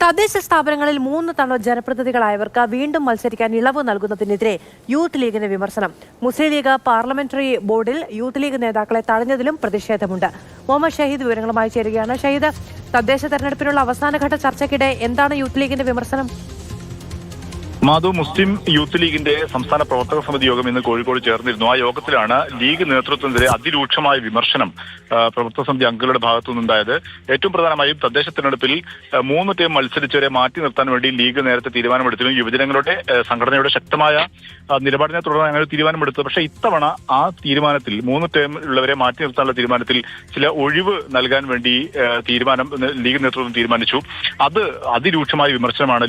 തദ്ദേശ സ്ഥാപനങ്ങളിൽ 3 തവണ ജനപ്രതിനിധികളായവർക്ക് വീണ്ടും മത്സരിക്കാൻ ഇളവ് നൽകുന്നതിനെതിരെ യൂത്ത് ലീഗിന് വിമർശനം. മുസ്ലിം ലീഗ് പാർലമെന്ററി ബോർഡിൽ യൂത്ത് ലീഗ് നേതാക്കളെ തടഞ്ഞതിലും പ്രതിഷേധമുണ്ട്. മുഹമ്മദ് ഷഹീദ് വിവരങ്ങളുമായി ചേരുകയാണ്. ഷഹീദ്, തദ്ദേശ തെരഞ്ഞെടുപ്പിനുള്ള അവസാനഘട്ട ചർച്ചയ്ക്കിടെ എന്താണ് യൂത്ത് ലീഗിന്റെ വിമർശനം? മാധു, മുസ്ലിം യൂത്ത് ലീഗിന്റെ സംസ്ഥാന പ്രവർത്തക സമിതി യോഗം ഇന്ന് കോഴിക്കോട് ചേർന്നിരുന്നു. ആ യോഗത്തിലാണ് ലീഗ് നേതൃത്വത്തിനെതിരെ അതിരൂക്ഷമായ വിമർശനം പ്രവർത്തക സമിതി അംഗങ്ങളുടെ ഭാഗത്തു നിന്നുണ്ടായത്. ഏറ്റവും പ്രധാനമായും തദ്ദേശ തെരഞ്ഞെടുപ്പിൽ 3 ടീം മത്സരിച്ചവരെ മാറ്റി നിർത്താൻ വേണ്ടി ലീഗ് നേരത്തെ തീരുമാനമെടുത്തിരുന്നു. യുവജനങ്ങളുടെ സംഘടനയുടെ ശക്തമായ നിലപാടിനെ തുടർന്ന് അങ്ങനെ തീരുമാനമെടുത്തു. പക്ഷേ ഇത്തവണ ആ തീരുമാനത്തിൽ 3 ടീം ഉള്ളവരെ മാറ്റി നിർത്താനുള്ള തീരുമാനത്തിൽ ചില ഒഴിവ് നൽകാൻ വേണ്ടി ലീഗ് നേതൃത്വം തീരുമാനിച്ചു. അത് അതിരൂക്ഷമായ വിമർശനമാണ്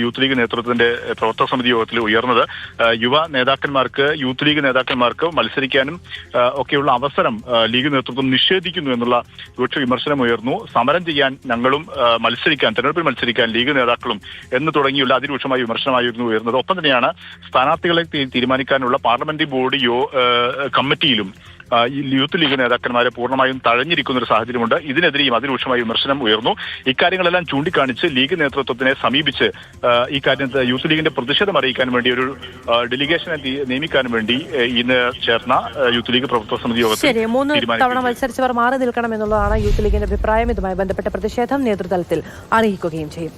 യൂത്ത് ലീഗ് നേതൃത്വത്തിന്റെ പ്രവർത്തക സമിതി യോഗത്തിൽ ഉയർന്നത്. യൂത്ത് ലീഗ് നേതാക്കന്മാർക്ക് മത്സരിക്കാനും ഒക്കെയുള്ള അവസരം ലീഗ് നേതൃത്വം നിഷേധിക്കുന്നു എന്നുള്ള രൂക്ഷ വിമർശനം ഉയർന്നു. സമരം ചെയ്യാൻ ഞങ്ങളും തെരഞ്ഞെടുപ്പിൽ മത്സരിക്കാൻ ലീഗ് നേതാക്കളും എന്ന് തുടങ്ങിയുള്ള അതിരൂക്ഷമായ വിമർശനമായിരുന്നു ഉയർന്നത്. ഒപ്പം തന്നെയാണ് സ്ഥാനാർത്ഥികളെ തീരുമാനിക്കാനുള്ള പാർലമെന്ററി ബോർഡ് കമ്മിറ്റിയിലും യൂത്ത് ലീഗ് നേതാക്കന്മാരെ പൂർണ്ണമായും തഴഞ്ഞിരിക്കുന്ന ഒരു സാഹചര്യമുണ്ട്. ഇതിനെതിരെയും അതിരൂക്ഷമായ വിമർശനം ഉയർന്നു. ഇക്കാര്യങ്ങളെല്ലാം ചൂണ്ടിക്കാണിച്ച് ലീഗ് നേതൃത്വത്തിനെ സമീപിച്ച് ഇക്കാര്യത്തിൽ യൂത്ത് ലീഗിന്റെ പ്രതിഷേധം അറിയിക്കാൻ വേണ്ടി ഒരു ഡെലിഗേഷനെ നിയമിക്കാൻ വേണ്ടി ഇന്ന് ചേർന്ന യൂത്ത് ലീഗ് പ്രവർത്തക സമിതി യോഗത്തിൽ 3 തവണ മത്സരിച്ചവർ മാറി നിൽക്കണം എന്നുള്ളതാണ് യൂത്ത് ലീഗിന്റെ അഭിപ്രായം. ഇതുമായി ബന്ധപ്പെട്ട പ്രതിഷേധം നേതൃതലത്തിൽ അറിയിക്കുകയും ചെയ്യും.